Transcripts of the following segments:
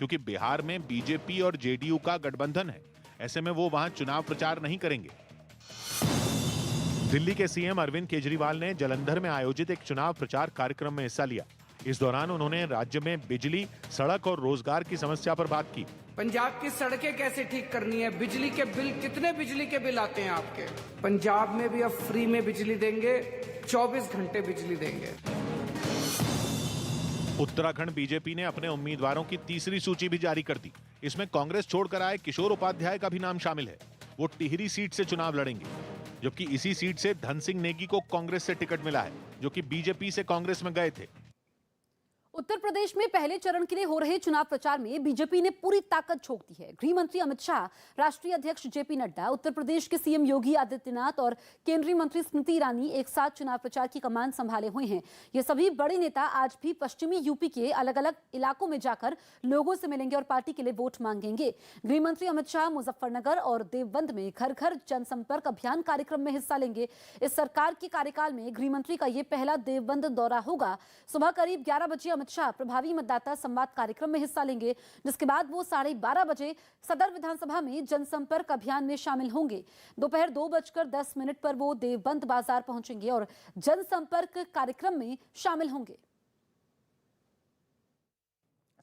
क्योंकि बिहार में बीजेपी और जेडीयू का गठबंधन है। ऐसे में वो वहां चुनाव प्रचार नहीं करेंगे। दिल्ली के सीएम अरविंद केजरीवाल ने जालंधर में आयोजित एक चुनाव प्रचार कार्यक्रम में हिस्सा लिया। इस दौरान उन्होंने राज्य में बिजली, सड़क और रोजगार की समस्या पर बात की। पंजाब की सड़कें कैसे ठीक करनी है, बिजली के बिल, कितने बिजली के बिल आते हैं आपके? पंजाब में भी अब फ्री में बिजली देंगे, 24 घंटे बिजली देंगे। उत्तराखंड बीजेपी ने अपने उम्मीदवारों की तीसरी सूची भी जारी कर दी। इसमें कांग्रेस छोड़कर आए किशोर उपाध्याय का भी नाम शामिल है। वो टिहरी सीट से चुनाव लड़ेंगे, जबकि इसी सीट से धन सिंह नेगी को कांग्रेस से टिकट मिला है, जो कि बीजेपी से कांग्रेस में गए थे। उत्तर प्रदेश में पहले चरण के लिए हो रहे चुनाव प्रचार में बीजेपी ने पूरी ताकत झोंक दी है। गृह मंत्री अमित शाह, राष्ट्रीय अध्यक्ष जेपी नड्डा, उत्तर प्रदेश के सीएम योगी आदित्यनाथ और केंद्रीय मंत्री स्मृति ईरानी एक साथ चुनाव प्रचार की कमान संभाले हुए हैं। ये सभी बड़े नेता आज भी पश्चिमी यूपी के अलग अलग इलाकों में जाकर लोगों से मिलेंगे और पार्टी के लिए वोट मांगेंगे। गृह मंत्री अमित शाह मुजफ्फरनगर और देवबंद में घर घर जनसंपर्क अभियान कार्यक्रम में हिस्सा लेंगे। इस सरकार के कार्यकाल में गृह मंत्री का ये पहला देवबंद दौरा होगा। सुबह करीब 11 बजे अमित शाह प्रभावी मतदाता संवाद कार्यक्रम में हिस्सा लेंगे, जिसके बाद वो 12:30 बजे सदर विधानसभा में जनसंपर्क अभियान में शामिल होंगे। दोपहर 2:10 पर वो देवबंद बाजार पहुंचेंगे और जनसंपर्क कार्यक्रम में शामिल होंगे।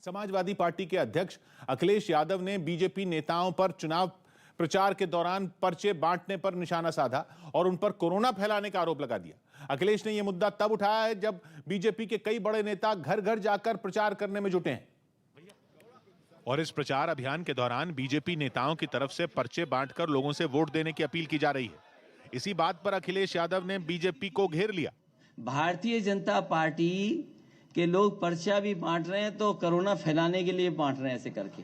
समाजवादी पार्टी के अध्यक्ष अखिलेश यादव ने बीजेपी नेताओं पर चुनाव प्रचार के दौरान पर्चे बांटने पर निशाना साधा और उन पर कोरोना फैलाने का आरोप लगा दिया। अखिलेश ने यह मुद्दा तब उठाया है जब बीजेपी के कई बड़े नेता घर घर जाकर प्रचार करने में जुटे हैं। और इस प्रचार अभियान के दौरान बीजेपी नेताओं की तरफ से पर्चे बांटकर लोगों से वोट देने की अपील की जा रही है। इसी बात पर अखिलेश यादव ने बीजेपी को घेर लिया। भारतीय जनता पार्टी के लोग पर्चा भी बांट रहे हैं तो कोरोना फैलाने के लिए बांट रहे हैं ऐसे करके।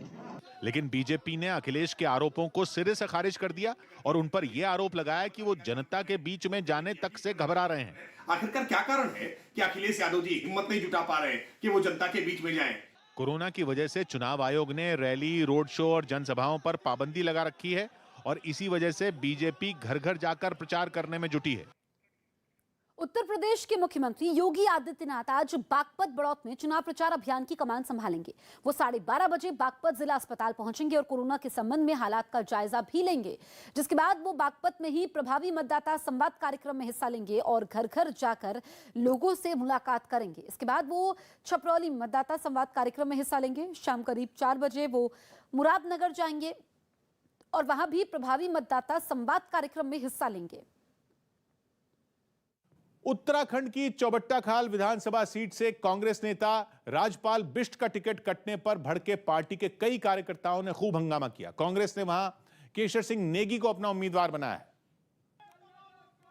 लेकिन बीजेपी ने अखिलेश के आरोपों को सिरे से खारिज कर दिया और उन पर यह आरोप लगाया कि वो जनता के बीच में जाने तक से घबरा रहे हैं। आखिरकार क्या कारण है कि अखिलेश यादव जी हिम्मत नहीं जुटा पा रहे हैं कि वो जनता के बीच में जाएं? कोरोना की वजह से चुनाव आयोग ने रैली, रोड शो और जनसभाओं पर पाबंदी लगा रखी है और इसी वजह से बीजेपी घर घर जाकर प्रचार करने में जुटी है। उत्तर प्रदेश के मुख्यमंत्री योगी आदित्यनाथ आज बागपत बड़ौत में चुनाव प्रचार अभियान की कमान संभालेंगे। वो 12:30 बजे बागपत जिला अस्पताल पहुंचेंगे और कोरोना के संबंध में हालात का जायजा भी लेंगे, जिसके बाद वो बागपत में ही प्रभावी मतदाता संवाद कार्यक्रम में हिस्सा लेंगे और घर घर जाकर लोगों से मुलाकात करेंगे। इसके बाद वो छपरौली मतदाता संवाद कार्यक्रम में हिस्सा लेंगे। शाम करीब 4 बजे वो मुरादनगर जाएंगे और वहां भी प्रभावी मतदाता संवाद कार्यक्रम में हिस्सा लेंगे। उत्तराखंड की चौबट्टाखाल विधानसभा सीट से कांग्रेस नेता राजपाल बिष्ट का टिकट कटने पर भड़के पार्टी के कई कार्यकर्ताओं ने खूब हंगामा किया। कांग्रेस ने वहां केशर सिंह नेगी को अपना उम्मीदवार बनाया है,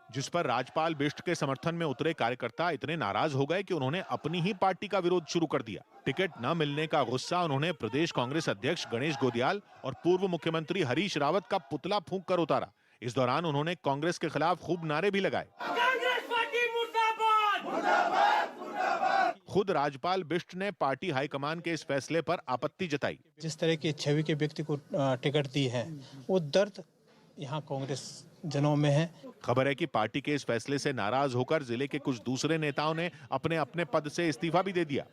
जिस पर राजपाल बिष्ट के समर्थन में उतरे कार्यकर्ता इतने नाराज हो गए कि उन्होंने अपनी ही पार्टी का विरोध शुरू कर दिया। टिकट न मिलने का गुस्सा उन्होंने प्रदेश कांग्रेस अध्यक्ष गणेश गोदियाल और पूर्व मुख्यमंत्री हरीश रावत का पुतला फूंक कर उतारा। इस दौरान उन्होंने कांग्रेस के खिलाफ खूब नारे भी लगाए। खुद राजपाल बिष्ट ने पार्टी हाईकमान के इस फैसले पर आपत्ति जताई। जिस तरह की छवि के व्यक्ति को टिकट दी है, वो दर्द यहाँ कांग्रेस जनों में है। खबर है कि पार्टी के इस फैसले से नाराज होकर जिले के कुछ दूसरे नेताओं ने अपने अपने पद से इस्तीफा भी दे दिया।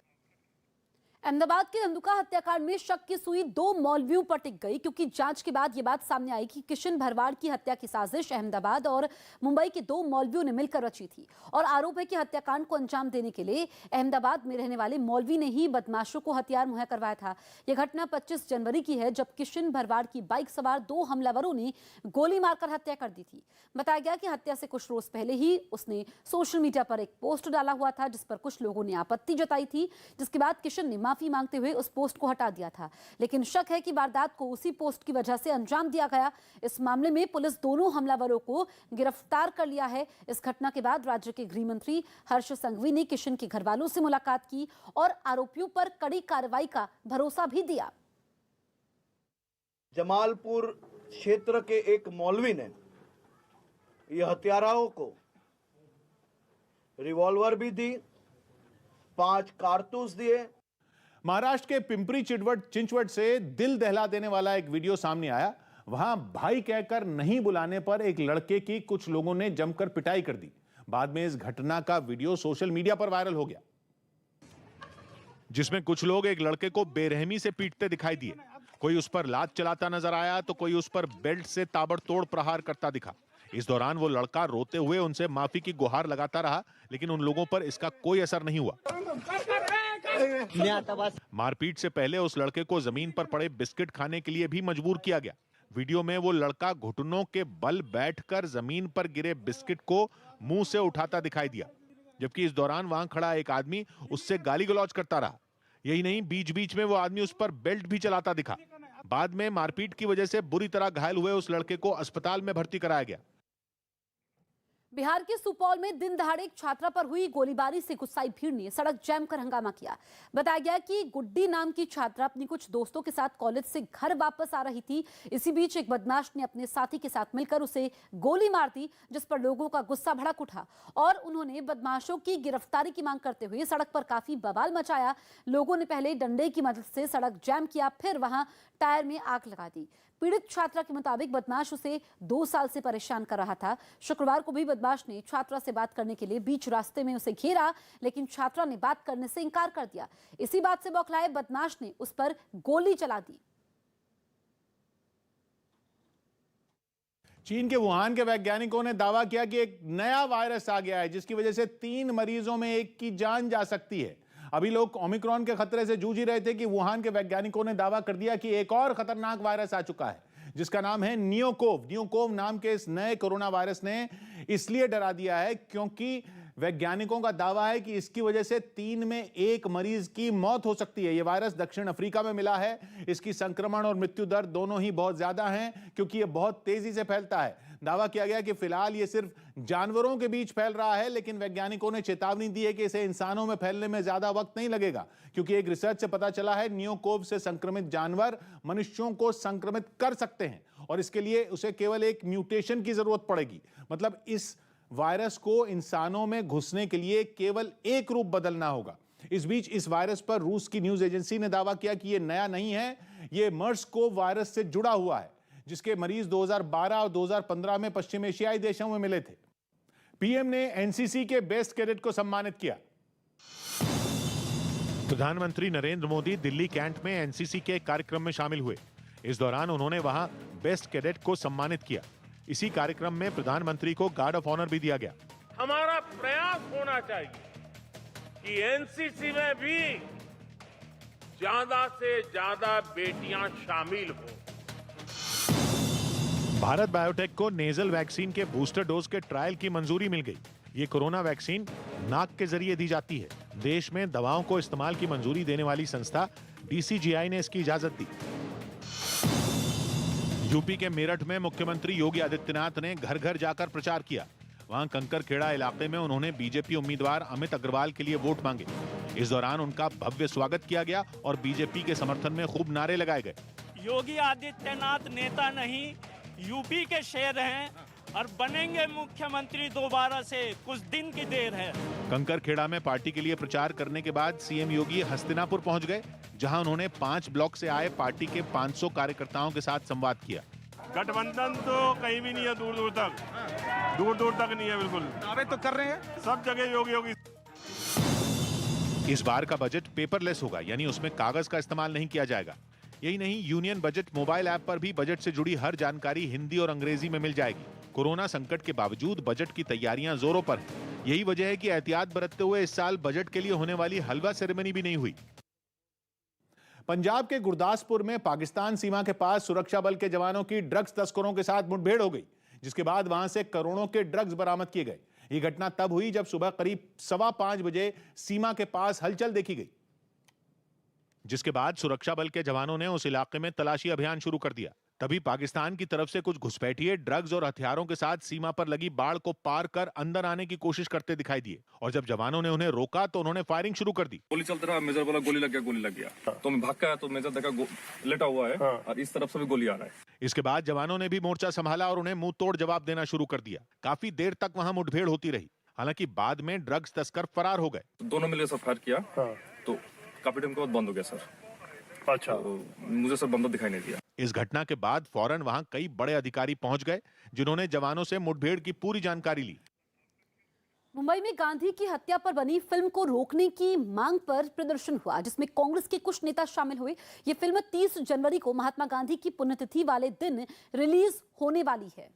अहमदाबाद के धंधुका हत्याकांड में शक की सुई 2 मौलवियों पर टिक गई, क्योंकि जांच के बाद यह बात सामने आई कि किशन भरवाड़ की हत्या की साजिश अहमदाबाद और मुंबई के 2 मौलवियों ने मिलकर रची थी और आरोप है कि हत्याकांड को अंजाम देने के लिए अहमदाबाद में रहने वाले मौलवी ने ही बदमाशों को हथियार मुहैया करवाया था। यह घटना 25 जनवरी की है, जब किशन भरवाड़ की बाइक सवार 2 हमलावरों ने गोली मारकर हत्या कर दी थी। बताया गया कि हत्या से कुछ रोज पहले ही उसने सोशल मीडिया पर एक पोस्ट डाला हुआ था, जिस पर कुछ लोगों ने आपत्ति जताई थी, जिसके बाद किशन ने माफी मांगते हुए उस पोस्ट को हटा दिया था। लेकिन शक है कि वारदात को उसी पोस्ट की वजह से अंजाम दिया गया। इस मामले में पुलिस दोनों हमलावरों को गिरफ्तार कर लिया है। इस घटना के बाद राज्य के गृह मंत्री हर्ष संघवी ने किशन के घरवालों से मुलाकात की और आरोपियों पर कड़ी कार्रवाई का भरोसा भी दिया। जमालपुर क्षेत्र के एक मौलवी ने यह हत्याराओं को रिवॉल्वर भी दी, 5 कारतूस दिए। महाराष्ट्र के पिंपरी चिंचवड से दिल दहला देने वाला एक वीडियो सामने आया। वहां भाई कहकर नहीं बुलाने पर एक लड़के की कुछ लोगों ने जमकर पिटाई कर दी। बाद में इस घटना का वीडियो सोशल मीडिया पर वायरल हो गया। जिसमें कुछ लोग एक लड़के को बेरहमी से पीटते दिखाई दिए। कोई उस पर लात चलाता नजर आया तो कोई उस पर बेल्ट से ताबड़तोड़ प्रहार करता दिखा। इस दौरान वो लड़का रोते हुए उनसे माफी की गुहार लगाता रहा, लेकिन उन लोगों पर इसका कोई असर नहीं हुआ। मारपीट से पहले उस लड़के को जमीन पर पड़े बिस्किट खाने के लिए भी मजबूर किया गया। वीडियो में वो लड़का घुटनों के बल बैठकर जमीन पर गिरे बिस्किट को मुंह से उठाता दिखाई दिया, जबकि इस दौरान वहां खड़ा एक आदमी उससे गाली गलौज करता रहा। यही नहीं, बीच बीच में वो आदमी उस पर बेल्ट भी चलाता दिखा। बाद में मारपीट की वजह से बुरी तरह घायल हुए उस लड़के को अस्पताल में भर्ती कराया गया। बिहार के सुपौल में दिन दहाड़े एक छात्रा पर हुई गोलीबारी से गुस्साई भीड़ ने सड़क जैम कर हंगामा किया। बताया गया कि गुड्डी नाम की छात्रा अपनी कुछ दोस्तों के साथ कॉलेज से घर वापस आ रही थी। इसी बीच एक बदमाश ने अपने साथी के साथ मिलकर उसे गोली मार दी, जिस पर लोगों का गुस्सा भड़क उठा और उन्होंने बदमाशों की गिरफ्तारी की मांग करते हुए सड़क पर काफी बवाल मचाया। लोगों ने पहले डंडे की मदद से सड़क जैम किया, फिर वहां टायर में आग लगा दी। पीड़ित छात्रा के मुताबिक बदमाश उसे 2 साल से परेशान कर रहा था। शुक्रवार को भी बदमाश ने छात्रा से बात करने के लिए बीच रास्ते में उसे घेरा, लेकिन छात्रा ने बात करने से इनकार कर दिया। इसी बात से बौखलाए बदमाश ने उस पर गोली चला दी। चीन के वुहान के वैज्ञानिकों ने दावा किया कि एक नया वायरस आ गया है, जिसकी वजह से 3 मरीजों में एक की जान जा सकती है। अभी लोग ओमिक्रॉन के खतरे से जूझ ही रहे थे कि वुहान के वैज्ञानिकों ने दावा कर दिया कि एक और खतरनाक वायरस आ चुका है, जिसका नाम है नियोकोव। नियोकोव नाम के इस नए कोरोना वायरस ने इसलिए डरा दिया है क्योंकि वैज्ञानिकों का दावा है कि इसकी वजह से 3 में 1 मरीज की मौत हो सकती है। यह वायरस दक्षिण अफ्रीका में मिला है। इसकी संक्रमण और मृत्यु दर दोनों ही बहुत ज्यादा हैं, क्योंकि यह बहुत तेजी से फैलता है। दावा किया गया कि फिलहाल यह सिर्फ जानवरों के बीच फैल रहा है, लेकिन वैज्ञानिकों ने चेतावनी दी है कि इसे इंसानों में फैलने में ज्यादा वक्त नहीं लगेगा, क्योंकि एक रिसर्च से पता चला है नियोकोव से संक्रमित जानवर मनुष्यों को संक्रमित कर सकते हैं और इसके लिए उसे केवल एक म्यूटेशन की जरूरत पड़ेगी। मतलब इस वायरस को इंसानों में घुसने के लिए केवल एक रूप बदलना होगा। इस बीच इस वायरस पर रूस की न्यूज एजेंसी ने दावा किया कि यह नया नहीं है, यह मर्स-कोव वायरस से जुड़ा हुआ है, जिसके मरीज 2012 और 2015 में पश्चिम एशियाई देशों में मिले थे। पीएम ने एनसीसी के बेस्ट कैडेट को सम्मानित किया। प्रधानमंत्री नरेंद्र मोदी दिल्ली कैंट में एनसीसी के कार्यक्रम में शामिल हुए। इस दौरान उन्होंने वहां बेस्ट कैडेट को सम्मानित किया। इसी कार्यक्रम में प्रधानमंत्री को गार्ड ऑफ ऑनर भी दिया गया। हमारा प्रयास होना चाहिए कि एनसीसी में भी ज्यादा से ज्यादा बेटियां शामिल हो। भारत बायोटेक को नेजल वैक्सीन के बूस्टर डोज के ट्रायल की मंजूरी मिल गई। ये कोरोना वैक्सीन नाक के जरिए दी जाती है। देश में दवाओं को इस्तेमाल की मंजूरी देने वाली संस्था डीसीजीआई ने इसकी इजाजत दी। यूपी के मेरठ में मुख्यमंत्री योगी आदित्यनाथ ने घर घर जाकर प्रचार किया। वहां कंकरखेड़ा इलाके में उन्होंने बीजेपी उम्मीदवार अमित अग्रवाल के लिए वोट मांगे। इस दौरान उनका भव्य स्वागत किया गया और बीजेपी के समर्थन में खूब नारे लगाए गए। योगी आदित्यनाथ नेता नहीं, यूपी के शेर हैं और बनेंगे मुख्यमंत्री दोबारा से, कुछ दिन की देर है। कंकरखेड़ा में पार्टी के लिए प्रचार करने के बाद सीएम योगी हस्तिनापुर पहुंच गए, जहां उन्होंने 5 ब्लॉक से आए पार्टी के 500 कार्यकर्ताओं के साथ संवाद किया। गठबंधन तो कहीं भी नहीं है, दूर दूर तक नहीं है। बिल्कुल दावे तो कर रहे हैं, सब जगह योगी। इस बार का बजट पेपरलेस होगा, यानी उसमें कागज का इस्तेमाल नहीं किया जाएगा। यही नहीं, यूनियन बजट मोबाइल ऐप पर भी बजट से जुड़ी हर जानकारी हिंदी और अंग्रेजी में मिल जाएगी। कोरोना संकट के बावजूद बजट की तैयारियां जोरों पर हैं। यही वजह है कि एहतियात बरतते हुए इस साल बजट के लिए होने वाली हलवा सेरेमनी भी नहीं हुई। पंजाब के गुरदासपुर में पाकिस्तान सीमा के पास सुरक्षा बल के जवानों की ड्रग्स तस्करों के साथ मुठभेड़ हो गई, जिसके बाद वहां से करोड़ों के ड्रग्स बरामद किए गए। ये घटना तब हुई जब सुबह करीब 5:15 बजे सीमा के पास हलचल देखी गई, जिसके बाद सुरक्षा बल के जवानों ने उस इलाके में तलाशी अभियान शुरू कर दिया। तभी पाकिस्तान की तरफ से कुछ घुसपैठिए ड्रग्स और हथियारों के साथ सीमा पर लगी बाड़ को पार कर अंदर आने की कोशिश करते दिखाई दिए और जब जवानों ने उन्हें रोका तो उन्होंने फायरिंग शुरू कर दी। गोली चलता रहा, मेजर बोला गोली लग गया। तो मैं भाग के आया तो मेजर देखा लेटा हुआ है और इस तरफ से भी गोली आ रहा है। इसके बाद जवानों ने भी मोर्चा संभाला और उन्हें मुंह तोड़ जवाब देना शुरू कर दिया। काफी देर तक वहां मुठभेड़ होती रही, हालांकि बाद में ड्रग्स तस्कर फरार हो गए। दोनों मिलकर सब फायर किया तो काफी टाइम के बाद बंद हो गया सर। अच्छा, तो मुझे सर बंदा दिखाई नहीं दिया। इस घटना के बाद फौरन वहां कई बड़े अधिकारी पहुंच गए, जिन्होंने जवानों से मुठभेड़ की पूरी जानकारी ली। मुंबई में गांधी की हत्या पर बनी फिल्म को रोकने की मांग पर प्रदर्शन हुआ, जिसमें कांग्रेस के कुछ नेता शामिल हुए। ये फिल्म 30 जनवरी को महात्मा गांधी की पुण्यतिथि वाले दिन रिलीज होने वाली है,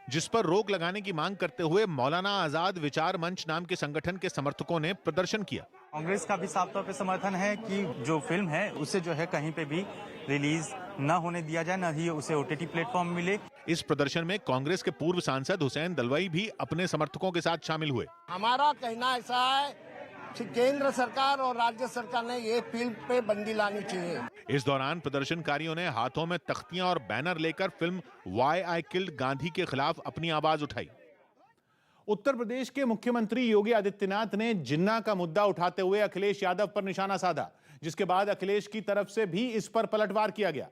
जिस पर रोक लगाने की मांग करते हुए मौलाना आजाद विचार मंच नाम के संगठन के समर्थकों ने प्रदर्शन किया। कांग्रेस का भी साफ तौर पे समर्थन है कि जो फिल्म है उसे जो है कहीं पे भी रिलीज न होने दिया जाए, न ही उसे ओटीटी प्लेटफॉर्म मिले। इस प्रदर्शन में कांग्रेस के पूर्व सांसद हुसैन दलवाई भी अपने समर्थकों के साथ शामिल हुए। हमारा कहना ऐसा है कि केंद्र सरकार और राज्य सरकार ने ये फिल्म पे बंदी लानी चाहिए। इस दौरान प्रदर्शनकारियों ने हाथों में तख्तियां और बैनर लेकर film why I killed Gandhi के खिलाफ अपनी आवाज उठाई। उत्तर प्रदेश के मुख्यमंत्री योगी आदित्यनाथ ने जिन्ना का मुद्दा उठाते हुए अखिलेश यादव पर निशाना साधा, जिसके बाद अखिलेश की तरफ से भी इस पर पलटवार किया गया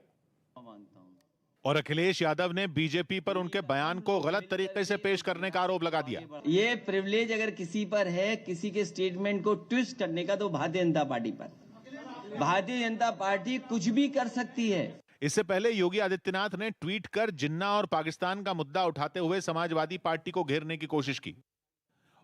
और अखिलेश यादव ने बीजेपी पर उनके बयान को गलत तरीके से पेश करने का आरोप लगा दिया। ये प्रिविलेज अगर किसी पर है, किसी के स्टेटमेंट को ट्विस्ट करने का, तो भारतीय जनता पार्टी पर। भारतीय जनता पार्टी कुछ भी कर सकती है। इससे पहले योगी आदित्यनाथ ने ट्वीट कर जिन्ना और पाकिस्तान का मुद्दा उठाते हुए समाजवादी पार्टी को घेरने की कोशिश की।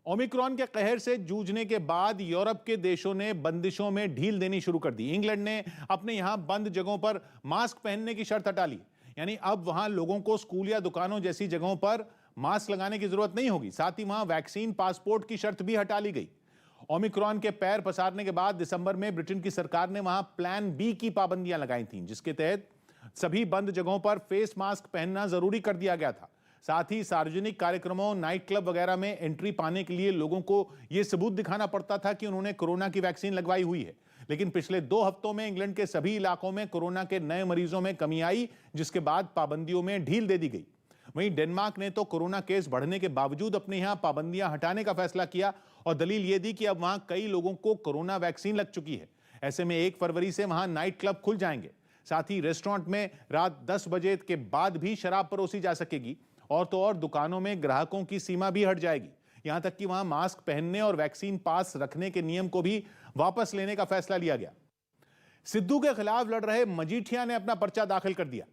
ओमिक्रॉन के कहर से जूझने के बाद यूरोप के देशों ने बंदिशों में ढील देनी शुरू कर दी। इंग्लैंड ने अपने यहां बंद जगहों पर मास्क पहनने की शर्त हटा ली, यानी अब वहां लोगों को स्कूल या दुकानों जैसी जगहों पर मास्क लगाने की जरूरत नहीं होगी। साथ ही वहां वैक्सीन पासपोर्ट की शर्त भी हटा ली गई। ओमिक्रॉन के पैर पसारने के बाद दिसंबर में ब्रिटेन की सरकार ने वहां प्लान बी की पाबंदियां लगाई थीं, जिसके तहत सभी बंद जगहों पर फेस मास्क पहनना जरूरी कर दिया गया था। साथ ही सार्वजनिक कार्यक्रमों, नाइट क्लब वगैरह में एंट्री पाने के लिए लोगों को यह सबूत दिखाना पड़ता था कि उन्होंने कोरोना की वैक्सीन लगवाई हुई है। लेकिन पिछले 2 हफ्तों में इंग्लैंड के सभी इलाकों में कोरोना के नए मरीजों में कमी आई, जिसके बाद पाबंदियों में ढील दे दी गई। वहीं डेनमार्क ने तो कोरोना केस बढ़ने के बावजूद अपने यहां पाबंदियां हटाने का फैसला किया और दलील यह दी कि अब वहां कई लोगों को कोरोना वैक्सीन लग चुकी है। ऐसे में 1 फरवरी से वहां नाइट क्लब खुल जाएंगे। साथ ही रेस्टोरेंट में रात 10 बजे के बाद भी शराब परोसी जा सकेगी और तो और दुकानों में ग्राहकों की सीमा भी हट जाएगी। यहां तक कि वहां मास्क पहनने और वैक्सीन पास रखने के नियम को भी वापस लेने का फैसला लिया गया। सिद्धू के खिलाफ लड़ रहे मजीठिया ने अपना पर्चा दाखिल कर दिया।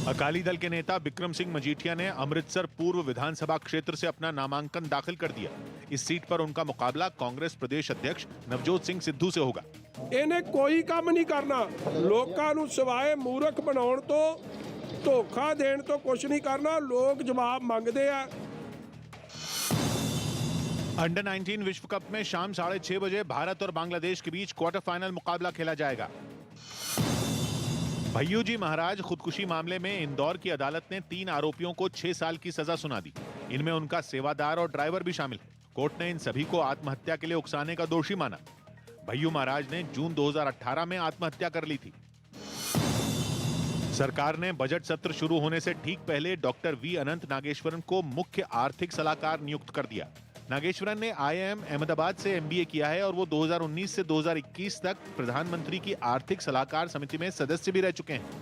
अकाली दल के नेता बिक्रम सिंह मजीठिया ने अमृतसर पूर्व विधानसभा क्षेत्र से अपना नामांकन दाखिल कर दिया। इस सीट पर उनका मुकाबला कांग्रेस प्रदेश अध्यक्ष नवजोत सिंह सिद्धू से होगा। इन्हें कोई काम नहीं करना, लोकां नूं सिवाए मूर्ख बनाउण तो, धोखा देण तो कुछ नहीं करना। लोग जवाब मांगते हैं। अंडर 19 विश्व कप में शाम 6:30 बजे भारत और बांग्लादेश के बीच क्वार्टर फाइनल मुकाबला खेला जाएगा। भय्यू जी महाराज खुदकुशी मामले में इंदौर की अदालत ने 3 आरोपियों को 6 साल की सजा सुना दी। इनमें उनका सेवादार और ड्राइवर भी शामिल है। कोर्ट ने इन सभी को आत्महत्या के लिए उकसाने का दोषी माना। भय्यू महाराज ने जून 2018 में आत्महत्या कर ली थी। सरकार ने बजट सत्र शुरू होने से ठीक पहले डॉक्टर वी अनंत नागेश्वरन को मुख्य आर्थिक सलाहकार नियुक्त कर दिया। नागेश्वरन ने IIM अहमदाबाद से MBA किया है और वो 2019 से 2021 तक प्रधानमंत्री की आर्थिक सलाहकार समिति में सदस्य भी रह चुके हैं।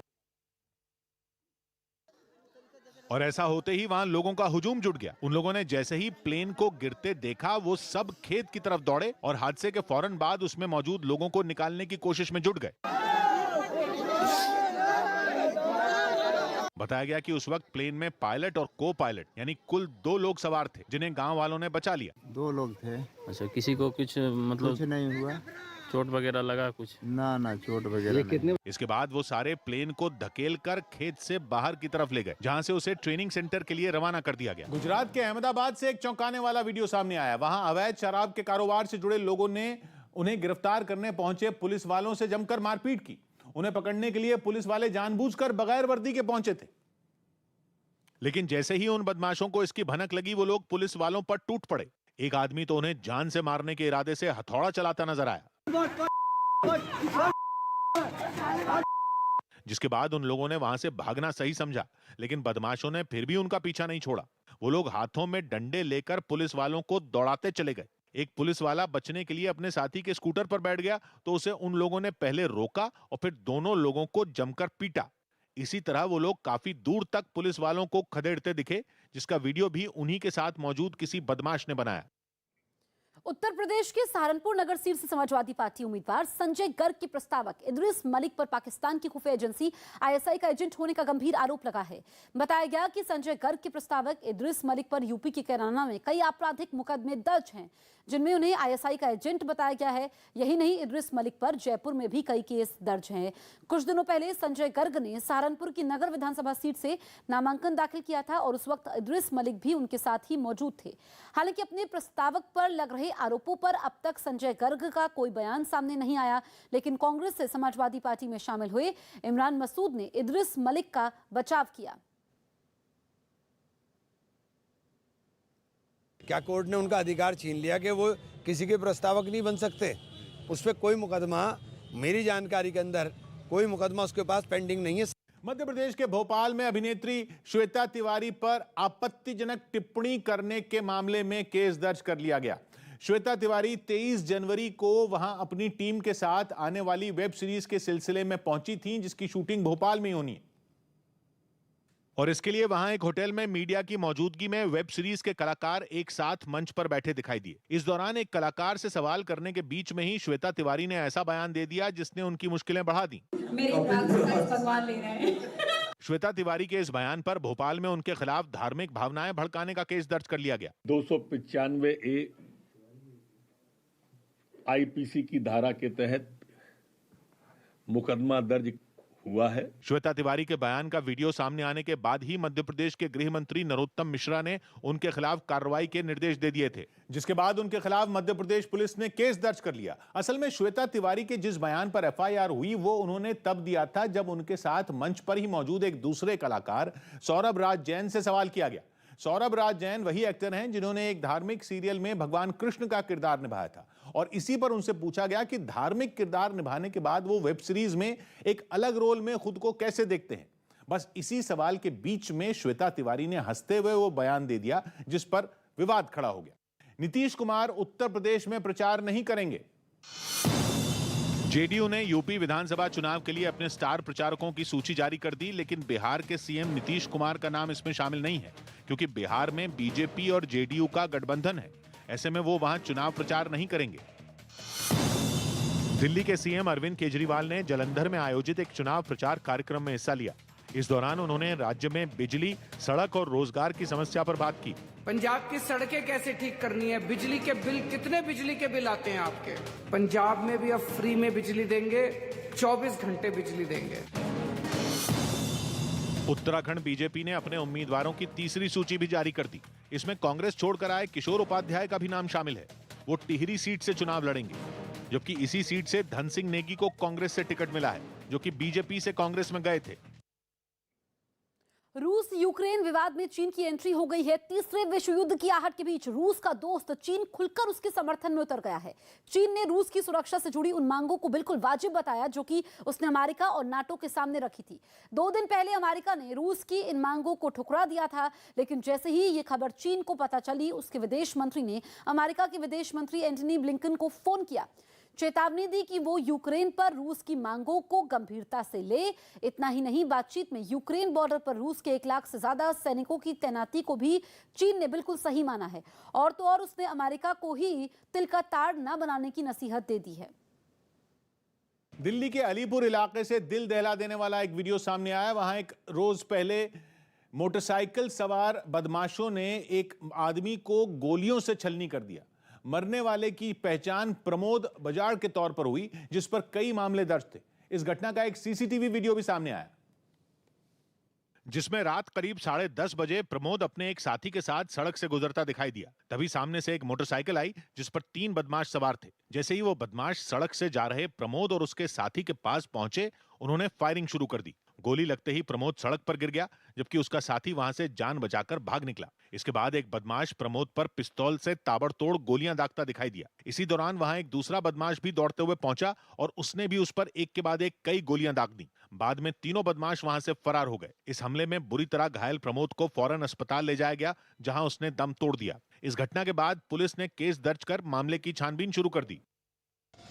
और ऐसा होते ही वहां लोगों का हुजूम जुट गया। उन लोगों ने जैसे ही प्लेन को गिरते देखा, वो सब खेत की तरफ दौड़े और हादसे के फौरन बाद उसमें मौजूद लोगों को निकालने की कोशिश में जुट गए। बताया गया कि उस वक्त प्लेन में पायलट और को पायलट यानी कुल 2 लोग सवार थे, जिन्हें गांव वालों ने बचा लिया। 2 लोग थे। अच्छा, किसी को कुछ मतलब कुछ नहीं हुआ? चोट वगैरह लगा कुछ? ना चोट वगैरह। इसके बाद वो सारे प्लेन को धकेल कर खेत से बाहर की तरफ ले गए, जहां से उसे ट्रेनिंग सेंटर के लिए रवाना कर दिया गया। गुजरात के अहमदाबाद से एक चौंकाने वाला वीडियो सामने आया। वहां अवैध शराब के कारोबार से जुड़े लोगों ने उन्हें गिरफ्तार करने पहुंचे पुलिस वालों से जमकर मारपीट की। उन्हें पकड़ने के लिए पुलिस वाले जानबूझकर बगैर वर्दी के पहुंचे थे। लेकिन जैसे ही उन बदमाशों को इसकी भनक लगी, वो लोग पुलिस वालों पर टूट पड़े। एक आदमी तो उन्हें जान से मारने के इरादे से हथौड़ा चलाता नजर आया, जिसके बाद उन लोगों ने वहां से भागना सही समझा। लेकिन बदमाशों ने फिर भी उनका पीछा नहीं छोड़ा। वो लोग हाथों में डंडे लेकर पुलिस वालों को दौड़ाते चले गए। एक पुलिस वाला बचने के लिए अपने साथी के स्कूटर पर बैठ गया तो उसे उन लोगों ने पहले रोका और फिर दोनों लोगों को जमकर पीटा। इसी तरह वो लोग काफी दूर तक पुलिस वालों को खदेड़ते दिखे, जिसका वीडियो भी उन्हीं के साथ मौजूद किसी बदमाश ने बनाया। उत्तर प्रदेश के सहारनपुर नगर सीट से समाजवादी पार्टी उम्मीदवार संजय गर्ग के प्रस्तावक इद्रिस मलिक पर पाकिस्तान की खुफिया एजेंसी आईएसआई का एजेंट होने का गंभीर आरोप लगा है। बताया गया कि संजय गर्ग के प्रस्तावक इद्रिस मलिक पर यूपी के कैराना में कई आपराधिक मुकदमे दर्ज हैं, जिनमें उन्हें आईएसआई का एजेंट बताया गया है। यही नहीं, इद्रिस मलिक पर जयपुर में भी कई केस दर्ज हैं। कुछ दिनों पहले संजय गर्ग ने सहारनपुर की नगर विधानसभा सीट से नामांकन दाखिल किया था और उस वक्त इद्रिस मलिक भी उनके साथ ही मौजूद थे। हालांकि अपने प्रस्तावक पर लग रहे आरोपों पर अब तक संजय गर्ग का कोई बयान सामने नहीं आया, लेकिन कांग्रेस से समाजवादी पार्टी में शामिल हुए इमरान मसूद ने इद्रिस मलिक का बचाव किया। क्या कोर्ट ने उनका अधिकार छीन लिया कि वो किसी के प्रस्तावक नहीं बन सकते? उस पर कोई मुकदमा, मेरी जानकारी के अंदर कोई मुकदमा उसके पास पेंडिंग नहीं है। मध्य प्रदेश के भोपाल में अभिनेत्री श्वेता तिवारी पर आपत्तिजनक टिप्पणी करने के मामले में केस दर्ज कर लिया गया। श्वेता तिवारी 23 जनवरी को वहां अपनी टीम के साथ आने वाली वेब सीरीज के सिलसिले में पहुंची थीं, जिसकी शूटिंग भोपाल में ही होनी है और इसके लिए वहां एक होटल में मीडिया की मौजूदगी में वेब सीरीज के कलाकार एक साथ मंच पर बैठे दिखाई दिए। इस दौरान एक कलाकार से सवाल करने के बीच में ही श्वेता तिवारी ने ऐसा बयान दे दिया जिसने उनकी मुश्किलें बढ़ा दी। भगवान ले रहे हैं। श्वेता तिवारी के इस बयान पर भोपाल में उनके खिलाफ धार्मिक भावनाएं भड़काने का केस दर्ज कर लिया गया। 295A आईपीसी की धारा के तहत मुकदमा दर्ज हुआ है। श्वेता तिवारी के बयान का वीडियो सामने आने के बाद ही मध्य प्रदेश के गृह मंत्री नरोत्तम मिश्रा ने उनके खिलाफ कार्रवाई के निर्देश दे दिए थे, जिसके बाद उनके खिलाफ मध्य प्रदेश पुलिस ने केस दर्ज कर लिया। असल में श्वेता तिवारी के जिस बयान पर एफआईआर हुई वो उन्होंने तब दिया था जब उनके साथ मंच पर ही मौजूद एक दूसरे कलाकार सौरभ राज जैन से सवाल किया गया। सौरभ राज जैन वही एक्टर हैं जिन्होंने एक धार्मिक सीरियल में भगवान कृष्ण का किरदार निभाया था और इसी पर उनसे पूछा गया कि धार्मिक किरदार निभाने के बाद वो वेब सीरीज में एक अलग रोल में खुद को कैसे देखते हैं। बस इसी सवाल के बीच में श्वेता तिवारी ने हंसते हुए वो बयान दे दिया, जिस पर विवाद खड़ा हो गया। नीतीश कुमार उत्तर प्रदेश में प्रचार नहीं करेंगे। जेडीयू ने यूपी विधानसभा चुनाव के लिए अपने स्टार प्रचारकों की सूची जारी कर दी, लेकिन बिहार के सीएम नीतीश कुमार का नाम इसमें शामिल नहीं है, क्योंकि बिहार में बीजेपी और जेडीयू का गठबंधन है। ऐसे में वो वहां चुनाव प्रचार नहीं करेंगे। दिल्ली के सीएम अरविंद केजरीवाल ने जालंधर में आयोजित एक चुनाव प्रचार कार्यक्रम में हिस्सा लिया। इस दौरान उन्होंने राज्य में बिजली, सड़क और रोजगार की समस्या पर बात की। पंजाब की सड़कें कैसे ठीक करनी है, बिजली के बिल, कितने बिजली के बिल आते हैं आपके? पंजाब में भी अब फ्री में बिजली देंगे, 24 घंटे बिजली देंगे। उत्तराखंड बीजेपी ने अपने उम्मीदवारों की तीसरी सूची भी जारी कर दी। इसमें कांग्रेस छोड़कर आए किशोर उपाध्याय का भी नाम शामिल है। वो टिहरी सीट से चुनाव लड़ेंगे, जबकि इसी सीट से धन सिंह नेगी को कांग्रेस से टिकट मिला है, जो कि बीजेपी से कांग्रेस में गए थे। रूस यूक्रेन विवाद में चीन की एंट्री हो गई है। तीसरे विश्व युद्ध की आहट के बीच रूस का दोस्त चीन खुलकर उसके समर्थन में उतर गया है। चीन ने रूस की सुरक्षा से जुड़ी उन मांगों को बिल्कुल वाजिब बताया जो कि उसने अमेरिका और नाटो के सामने रखी थी। 2 दिन पहले अमेरिका ने रूस की इन मांगों को ठुकरा दिया था, लेकिन जैसे ही ये खबर चीन को पता चली, उसके विदेश मंत्री ने अमेरिका के विदेश मंत्री एंटनी ब्लिंकन को फोन किया, चेतावनी दी कि वो यूक्रेन पर रूस की मांगों को गंभीरता से ले। इतना ही नहीं, बातचीत में यूक्रेन बॉर्डर पर रूस के 1 लाख से ज्यादा सैनिकों की तैनाती को भी चीन ने बिल्कुल सही माना है और तो और उसने अमेरिका को ही तिल का ताड़ न बनाने की नसीहत दे दी है। दिल्ली के अलीपुर इलाके से दिल दहला देने वाला एक वीडियो सामने आया। वहां एक रोज पहले मोटरसाइकिल सवार बदमाशों ने एक आदमी को गोलियों से छलनी कर दिया। मरने वाले की पहचान प्रमोद बजाड़ के तौर पर हुई, जिस पर कई मामले दर्ज थे। इस घटना का एक सीसीटीवी वीडियो भी सामने आया, जिसमें रात करीब 10:30 बजे प्रमोद अपने एक साथी के साथ सड़क से गुजरता दिखाई दिया। तभी सामने से एक मोटरसाइकिल आई जिस पर 3 बदमाश सवार थे। जैसे ही वो बदमाश सड़क से जा रहे प्रमोद और उसके साथी के पास पहुंचे, उन्होंने फायरिंग शुरू कर दी। गोली लगते ही प्रमोद सड़क पर गिर गया, जबकि उसका साथी वहां से जान बचाकर भाग निकला। इसके बाद एक बदमाश प्रमोद पर पिस्तौल से ताबड़तोड़ गोलियां दागता दिखाई दिया। इसी दौरान वहां एक दूसरा बदमाश भी दौड़ते हुए पहुंचा और उसने भी उस पर एक के बाद एक कई गोलियां दाग दी। बाद में तीनों बदमाश वहां से फरार हो गए। इस हमले में बुरी तरह घायल प्रमोद को फौरन अस्पताल ले जाया गया, जहां उसने दम तोड़ दिया। इस घटना के बाद पुलिस ने केस दर्ज कर मामले की छानबीन शुरू कर दी।